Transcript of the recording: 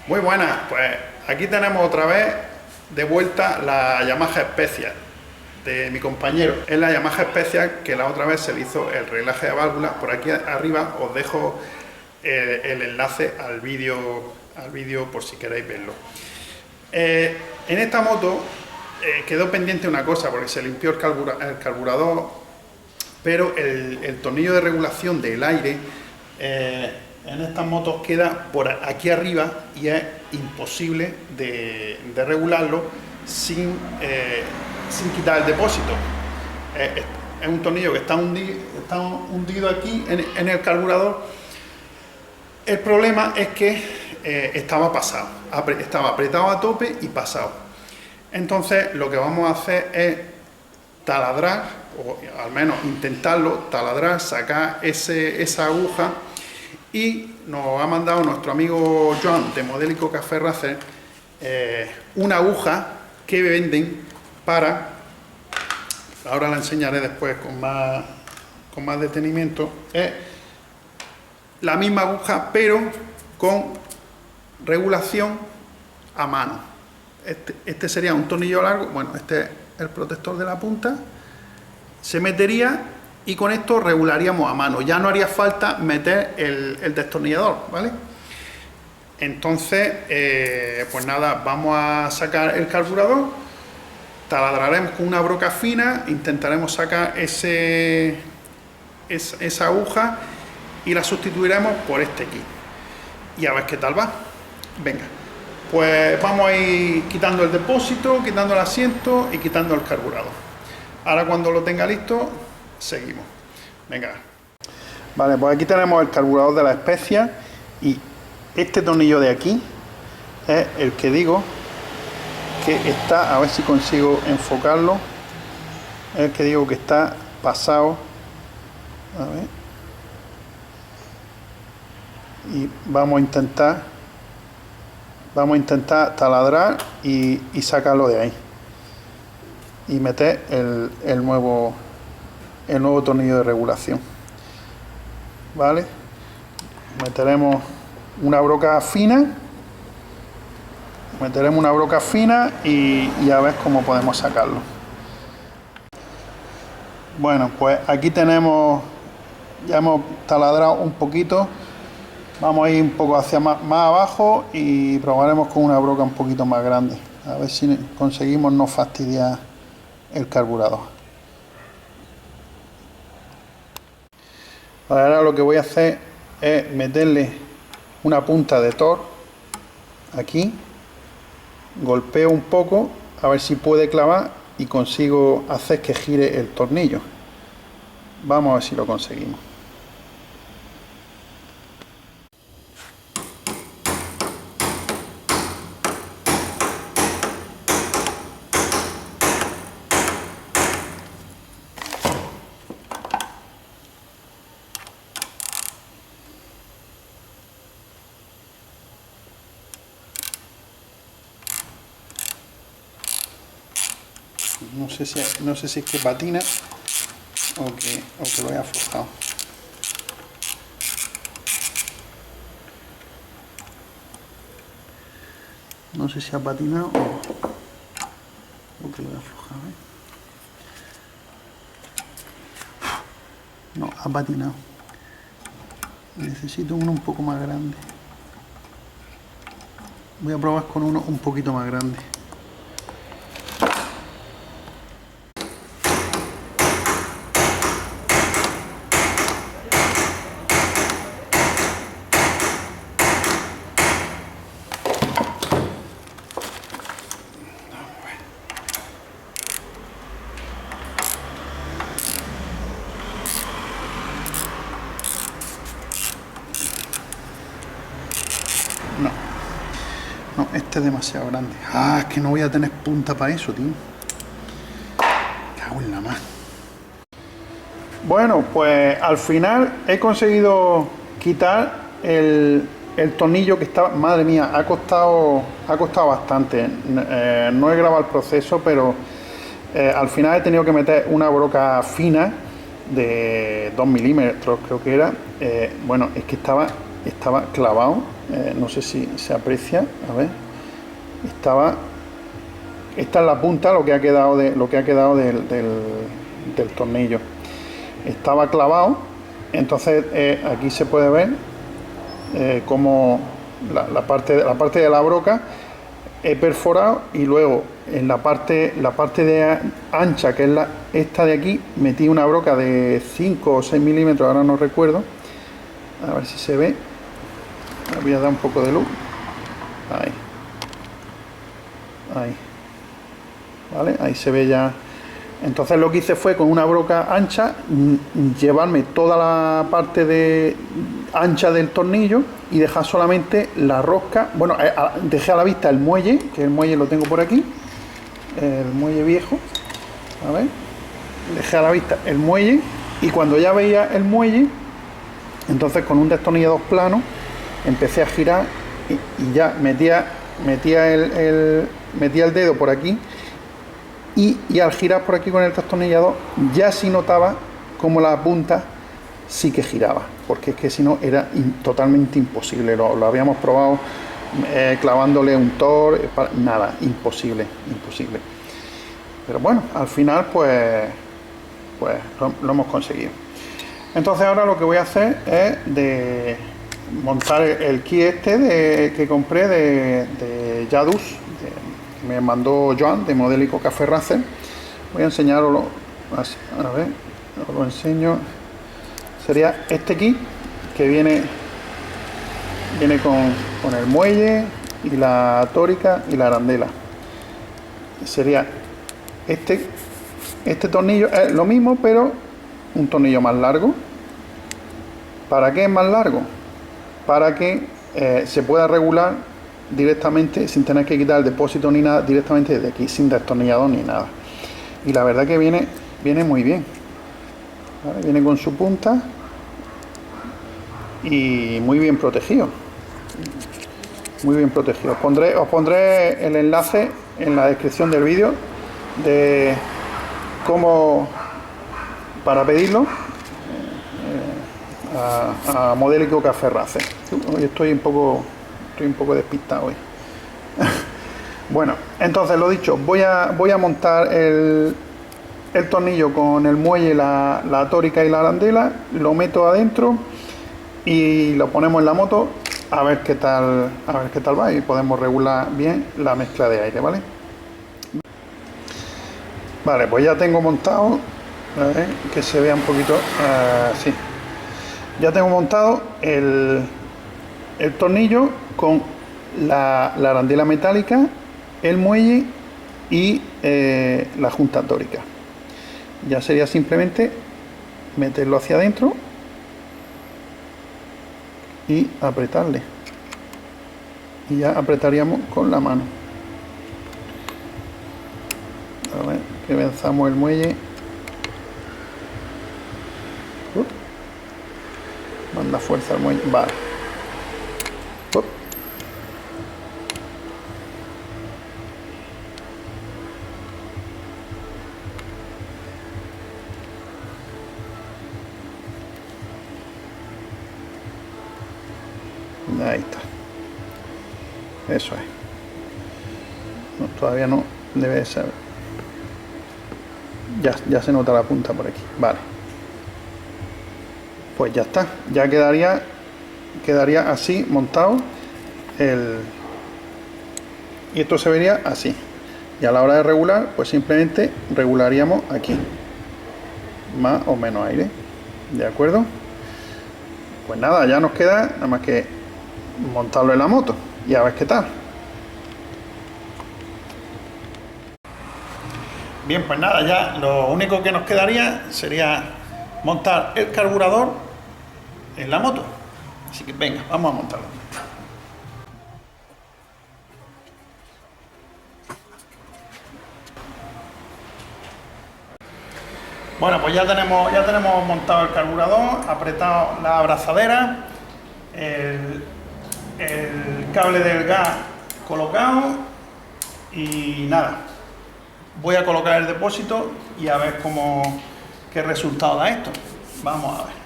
Muy buenas, pues aquí tenemos otra vez de vuelta la Yamaha Special de mi compañero. Es la Yamaha Special que la otra vez se le hizo el reglaje de válvulas. Por aquí arriba os dejo el enlace al vídeo por si queréis verlo. En esta moto quedó pendiente una cosa porque se limpió el carburador, pero el tornillo de regulación del aire en estas motos queda por aquí arriba y es imposible de regularlo sin quitar el depósito. Es un tornillo que está hundido aquí en el carburador. El problema es que estaba pasado, estaba apretado a tope y pasado. Entonces lo que vamos a hacer es taladrar, o al menos intentarlo, taladrar, sacar esa aguja. Y nos ha mandado nuestro amigo Joan de Modélico Café Racer una aguja que venden para, ahora la enseñaré después con más detenimiento, es la misma aguja pero con regulación a mano. Este sería un tornillo largo, bueno, este es el protector de la punta, se metería y con esto regularíamos a mano, ya no haría falta meter el destornillador, ¿vale? Entonces, pues nada, vamos a sacar el carburador, taladraremos con una broca fina, intentaremos sacar esa aguja y la sustituiremos por este aquí. Y a ver qué tal va. Venga, pues vamos a ir quitando el depósito, quitando el asiento y quitando el carburador. Ahora cuando lo tenga listo, seguimos. Venga. Vale, pues aquí tenemos el carburador de la Special y este tornillo de aquí es el que digo que está, a ver si consigo enfocarlo, es el que digo que está pasado. A ver. Y vamos a intentar taladrar y sacarlo de ahí y meter el nuevo tornillo de regulación. Vale, meteremos una broca fina y a ver cómo podemos sacarlo. Bueno, pues aquí tenemos, ya hemos taladrado un poquito, vamos a ir un poco hacia más abajo y probaremos con una broca un poquito más grande, a ver si conseguimos no fastidiar el carburador. Ahora lo que voy a hacer es meterle una punta de Torx aquí, golpeo un poco a ver si puede clavar y consigo hacer que gire el tornillo. Vamos a ver si lo conseguimos. No sé si es que patina o que lo he aflojado. No sé si ha patinado o que lo he aflojado. No, ha patinado. Necesito uno un poco más grande. Voy a probar con uno un poquito más grande. No, este es demasiado grande. Ah, es que no voy a tener punta para eso, tío. Cago en la mar. Bueno, pues al final he conseguido quitar el tornillo que estaba... Madre mía, ha costado bastante. No he grabado el proceso, pero al final he tenido que meter una broca fina de 2 milímetros, creo que era. Bueno, es que estaba estaba clavado, no sé si se aprecia, a ver, esta es la punta, lo que ha quedado del tornillo, estaba clavado. Entonces aquí se puede ver como la parte de la broca he perforado, y luego en la parte de ancha, que es esta de aquí, metí una broca de 5 o 6 milímetros, ahora no recuerdo, a ver si se ve, voy a dar un poco de luz, ahí, vale, ahí se ve ya. Entonces lo que hice fue, con una broca ancha, llevarme toda la parte ancha del tornillo y dejar solamente la rosca. Bueno, dejé a la vista el muelle, que el muelle lo tengo por aquí, el muelle viejo, a ver, dejé a la vista el muelle, y cuando ya veía el muelle, entonces con un destornillador plano empecé a girar y ya metía el dedo por aquí. Y al girar por aquí con el destornillador, ya sí notaba como la punta sí que giraba, porque es que si no era totalmente imposible. Lo habíamos probado clavándole un Tor, nada, imposible. Pero bueno, al final pues lo hemos conseguido. Entonces ahora lo que voy a hacer es de montar el kit que compré de Yadus, que me mandó Joan, de Modélico Café Racer. Voy a enseñaroslo, a ver, os lo enseño. Sería este kit, que viene con el muelle y la tórica y la arandela. Sería este tornillo, es lo mismo, pero un tornillo más largo. ¿Para qué es más largo? Para que se pueda regular directamente, sin tener que quitar el depósito ni nada, directamente desde aquí, sin destornillador ni nada. Y la verdad que viene muy bien, ¿vale? Viene con su punta y muy bien protegido. Os pondré el enlace en la descripción del vídeo de cómo, para pedirlo, a Modélico Café Racer. Hoy estoy un poco despistado hoy. Bueno, entonces lo dicho, voy a montar el tornillo con el muelle, la tórica y la arandela, lo meto adentro y lo ponemos en la moto a ver qué tal va, y podemos regular bien la mezcla de aire, ¿vale? Vale, pues ya tengo montado, a ver, que se vea un poquito, sí. Ya tengo montado el tornillo con la arandela metálica, el muelle y la junta tórica. Ya sería simplemente meterlo hacia adentro y apretarle. Y ya apretaríamos con la mano. A ver, que venzamos el muelle. Manda fuerza al muelle. Vale. Ahí está. Eso es. No, todavía no debe de ser. Ya se nota la punta por aquí. Vale. Pues ya está. Ya quedaría así montado y esto se vería así. Y a la hora de regular, pues simplemente regularíamos aquí. Más o menos aire. ¿De acuerdo? Pues nada, ya nos queda nada más que montarlo en la moto y a ver qué tal. Bien, pues nada, ya lo único que nos quedaría sería montar el carburador en la moto. Así que venga, vamos a montarlo. Bueno, pues ya tenemos montado el carburador, apretado la abrazadera, el cable del gas colocado y nada. Voy a colocar el depósito y a ver qué resultado da esto. Vamos a ver.